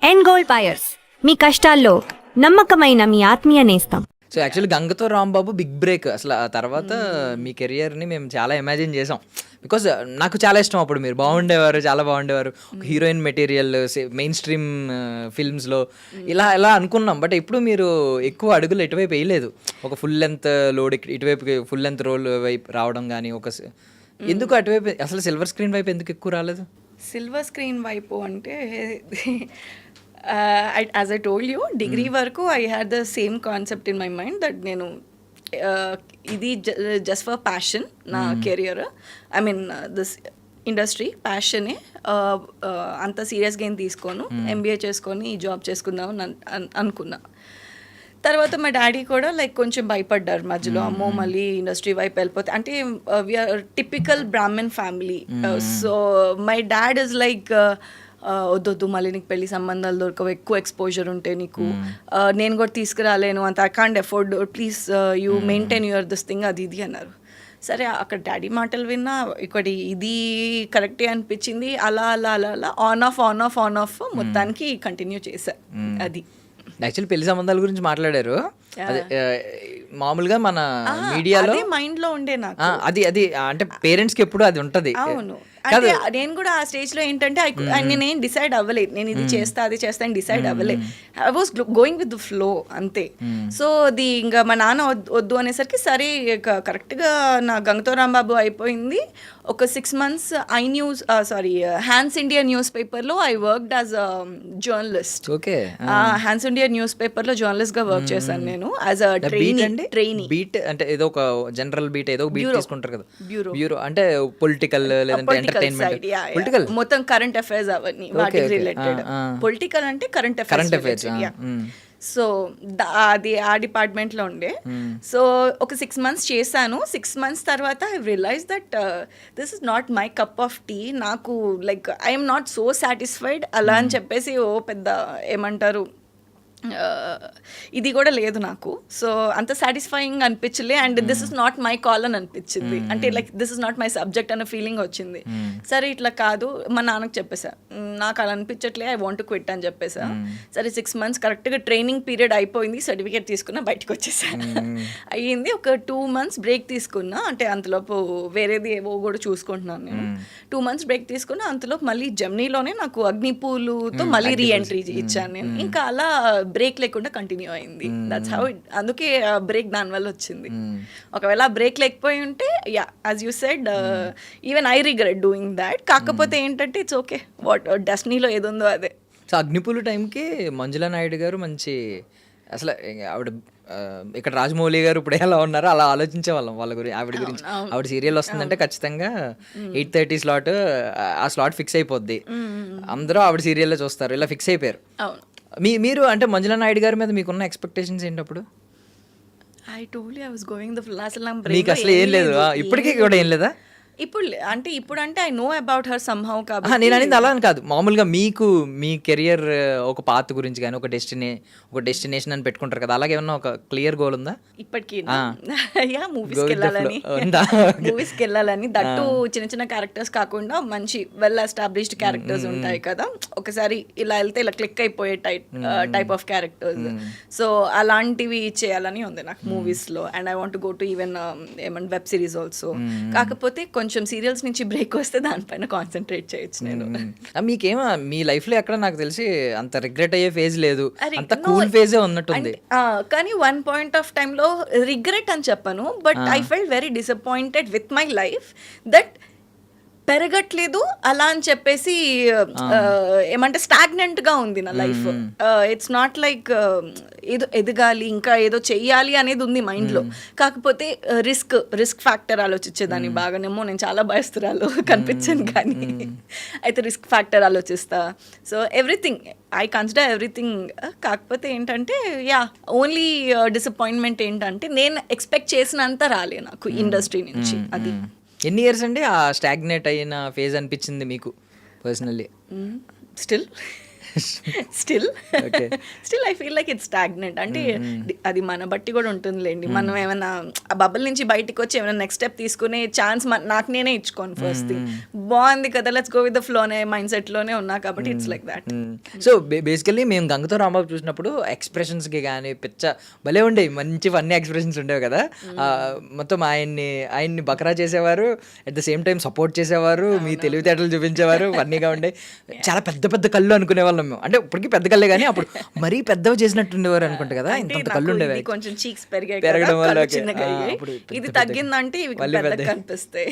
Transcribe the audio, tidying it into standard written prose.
End gold buyers, మీ కష్టాల్లో నమ్మకమైన మీ ఆత్మీయ నేస్తం. సో యాక్చువల్లీ గంగతో రాంబాబు బిగ్ బ్రేక్. అసలు ఆ తర్వాత మీ కెరియర్ని మేము చాలా ఇమాజిన్ చేసాం. బికాజ్ నాకు చాలా ఇష్టం. అప్పుడు మీరు బాగుండేవారు, చాలా బాగుండేవారు. హీరోయిన్ మెటీరియల్ మెయిన్ స్ట్రీమ్ ఫిల్మ్స్లో ఇలా అనుకున్నాం. బట్ ఇప్పుడు మీరు ఎక్కువ అడుగులు ఎటువైపు వేయలేదు. ఒక ఫుల్ లెంత్ లోడ్ ఇటువైపు ఫుల్ లెంత్ రోల్ వైపు రావడం కానీ ఎందుకు అటువైపు అసలు సిల్వర్ స్క్రీన్ వైపు ఎందుకు ఎక్కువ రాలేదు? సిల్వర్ స్క్రీన్ వైపు అంటే as I told you, degree వరకు I had the same concept in my mind that నేను ఇది జస్ట్ ఫర్ ప్యాషన్ నా career, I mean this industry ప్యాషనే, అంత సీరియస్గా ఏం తీసుకోను, ఎంబీఏ చేసుకొని జాబ్ చేసుకుందాం అనుకున్నా. తర్వాత మా డాడీ కూడా లైక్ కొంచెం భయపడ్డారు మధ్యలో, అమ్మో మళ్ళీ ఇండస్ట్రీ వైపు వెళ్ళిపోతే, అంటే we're typical Brahmin family. So my dad is like వద్దొద్దు మళ్ళీ నీకు పెళ్లి సంబంధాలు దొరకవు, ఎక్కువ ఎక్స్పోజర్ ఉంటే నీకు, నేను కూడా తీసుకురాలేను అంత, I can't afford, please you maintain your this thing, అది ఇది అన్నారు. సరే అక్కడ డాడీ మాటలు విన్నా, ఇక్కడ ఇది కరెక్టే అనిపించింది. అలా అలా అలా అలా ఆన్ ఆఫ్ మొత్తానికి కంటిన్యూ చేశా. అది యాక్చువల్లీ పెళ్లి సంబంధాల గురించి మాట్లాడారు. మామూలుగా మన మీడియాలో మైండ్ లో ఉండే నాకు అది అంటే పేరెంట్స్ కి ఎప్పుడు అది ఉంటది. అవును, అంటే నేను కూడా ఆ స్టేజ్ లో ఏంటంటే నేనేం డిసైడ్ అవ్వలేదు, నేను ఇది చేస్తా అది చేస్తా అని డిసైడ్ అవ్వలేదు. I was going with the flow అంతే. సో అది ఇంకా మా నాన్న వద్దు అనేసరికి సరే కరెక్ట్ గా నా గంగతో రాంబాబు అయిపోయింది. ఒక 6 months Hans India newspaper లో I worked as a journalist. Okay, Hans India newspaper లో జర్నలిస్ట్ గా వర్క్ చేశాను నేను యాజ్ అ ట్రైనీ. బీట్ అంటే ఏదో ఒక జనరల్ బీట్, ఏదో బీట్ తీసుకుంటారు కదా, బ్యూరో అంటే పొలిటికల్ లేదంటే ఎంటర్టైన్మెంట్, పొలిటికల్ మొత్తం కరెంట్ అఫైర్స్ అవన్నీ వాటికి రిలేటెడ్. పొలిటికల్ అంటే కరెంట్ అఫైర్స్. సో అది ఆ డిపార్ట్మెంట్లో ఉండే. సో ఒక 6 months చేశాను. 6 months తర్వాత I realise that this is not my cup of tea. నాకు like I'm not so satisfied అలా అని చెప్పేసి పెద్ద ఏమంటారు ఇది కూడా లేదు నాకు. సో అంత సాటిస్ఫైయింగ్ అనిపించలే, and this is not my call అని అనిపించింది. అంటే like this is not my subject అనే ఫీలింగ్ వచ్చింది. సరే ఇట్లా కాదు, మా నాన్నకు చెప్పేసా, నాకు అలా అనిపించట్లే, ఐ వాంట్ టు క్విట్ అని చెప్పేసా. సరే 6 months కరెక్ట్గా ట్రైనింగ్ పీరియడ్ అయిపోయింది, సర్టిఫికేట్ తీసుకున్నా, బయటకు వచ్చేసాను. అయ్యింది. ఒక 2 months బ్రేక్ తీసుకున్నా, అంటే అంతలోపు వేరేది ఏవో కూడా చూసుకుంటున్నాను నేను. 2 months బ్రేక్ తీసుకున్నా, అంతలోపు మళ్ళీ జమ్నీలోనే నాకు అగ్నిపూలుతో మళ్ళీ రీఎంట్రీ ఇచ్చాను నేను. ఇంకా అలా బ్రేక్ లేకుండా కంటిన్యూ అయింది. That's how it. అందుకే బ్రేక్ దాని వల్ల వచ్చింది. ఒకవేళ బ్రేక్ లేకపోయి ఉంటే yeah as you said even I regret doing that. కాకపోతే ఏంటంటే ఇట్స్ ఓకే, వాట్ డెస్టినీలో ఏదుందో అదే. సో అగ్నిపూలు టైంకి మంజులా నాయుడు గారు మంచి, అసలు ఆవిడ ఇక్కడ రాజమౌళి గారు ఇప్పుడు ఎలా ఉన్నారో అలా ఆలోచించే వాళ్ళం వాళ్ళ గురించి, ఆవిడ గురించి. ఆవిడ సీరియల్ వస్తుందంటే ఖచ్చితంగా 8:30 స్లాట్, ఆ స్లాట్ ఫిక్స్ అయిపోద్ది, అందరూ ఆవిడ సీరియల్లో చూస్తారు, ఇలా ఫిక్స్ అయిపోయారు. మీరు అంటే మంజులా నాయుడు గారి మీద మీకున్న ఎక్స్పెక్టేషన్స్ ఏంటప్పుడు? I told you I was going the flow. అసలు మీకు అసలు ఏం లేదు, ఇప్పటికీ కూడా ఏం లేదా? ఇప్పుడు I know about her somehow. కాబట్టి నేను అనేది అలా అని కాదు, మామూలుగా మీకు మీ కెరియర్ ఒక పాత్ గురించి కానీ ఒక డెస్టినేషన్ అని పెట్టుకుంటారు కదా, అలాగే ఏమన్నా ఒక క్లియర్ గోల్ ఉందా ఇప్పటికీ? మూవీస్కి వెళ్ళాలని, దట్టు చిన్న చిన్న క్యారెక్టర్స్ కాకుండా మంచి వెల్ ఎస్టాబ్లిష్డ్ క్యారెక్టర్స్ ఉంటాయి కదా, ఒకసారి ఇలా వెళ్తే ఇలా క్లిక్ అయిపోయే టైప్ ఆఫ్ క్యారెక్టర్స్. సో అలాంటివి చేయాలని ఉంది నాకు మూవీస్ లో. And I want go to even ఏమన్నా వెబ్ సిరీస్ ఆల్సో. కాకపోతే కొంచెం సీరియల్స్ నుంచి బ్రేక్ వస్తే దానిపైన కాన్సన్ట్రేట్ చేయొచ్చు నేను. మీకేమో మీ లైఫ్ లో ఎక్కడ నాకు తెలిసి అంత రిగ్రెట్ అయ్యే ఫేజ్ లేదు, అంత కూల్ ఫేజే ఉన్నట్టుంది. కానీ వన్ పాయింట్ ఆఫ్ టైమ్ లో రిగ్రెట్ అని చెప్పను, but I felt very disappointed with my life that పెరగట్లేదు అలా అని చెప్పేసి ఏమంటే స్టాగ్నెంట్ గా ఉంది నా లైఫ్. ఇట్స్ నాట్ లైక్ ఏదో ఎదగాలి ఇంకా ఏదో చెయ్యాలి అనేది ఉంది మైండ్ లో. కాకపోతే రిస్క్ ఫ్యాక్టర్ ఆలోచించేదాన్ని బాగానేమో. నేను చాలా భయస్తురాలు కనిపించాను, కానీ అయితే రిస్క్ ఫ్యాక్టర్ ఆలోచిస్తా. So everything I consider everything. కాకపోతే ఏంటంటే యా ఓన్లీ డిసప్పాయింట్మెంట్ ఏంటంటే నేను ఎక్స్పెక్ట్ చేసినంత రాలే నాకు ఇండస్ట్రీ నుంచి. అది ఎన్ని ఇయర్స్ అండి ఆ స్టాగ్నేట్ అయిన ఫేజ్ అనిపించింది మీకు personally? Still still Okay. Still I feel like it's stagnant అంటే అది మన బట్టి కూడా ఉంటుందిలేండి. మనం ఏమైనా ఆ బబుల్ నుంచి బయటికి వచ్చి ఏమైనా నెక్స్ట్ స్టెప్ తీసుకునే ఛాన్స్ నాకు నేనే ఇచ్చుకోను. ఫస్ట్ థింగ్ బాగుంది కదా, let's go with the flow అనే మైండ్ సెట్ లోనే ఉన్నా కాబట్టి it's like that. So basically మేము గంగతో రాంబాబు చూసినప్పుడు ఎక్స్ప్రెషన్స్కి కానీ భలే ఉండేవి, మంచి ఫన్నీ ఎక్స్ప్రెషన్స్ ఉండేవి కదా. మొత్తం ఆయన్ని బకరా చేసేవారు, at the same time support చేసేవారు, మీ తెలివితేటలు చూపించేవారు, ఫన్నీగా ఉండే. చాలా పెద్ద పెద్ద కళ్ళు అనుకునే వాళ్ళం మేము. అంటే ఇప్పటికీ పెద్ద కళ్ళే కానీ అప్పుడు మరీ పెద్దవి చేసినట్టు ఉండేవారు అనుకుంటా కదా, ఇంత కళ్ళు ఉండేవి. కొంచెం చీక్స్ పెరగడం వల్ల చిన్నగా అయ్యాయి. ఇది తగ్గిందంటే ఇవి పెద్దగా కనిపిస్తాయి.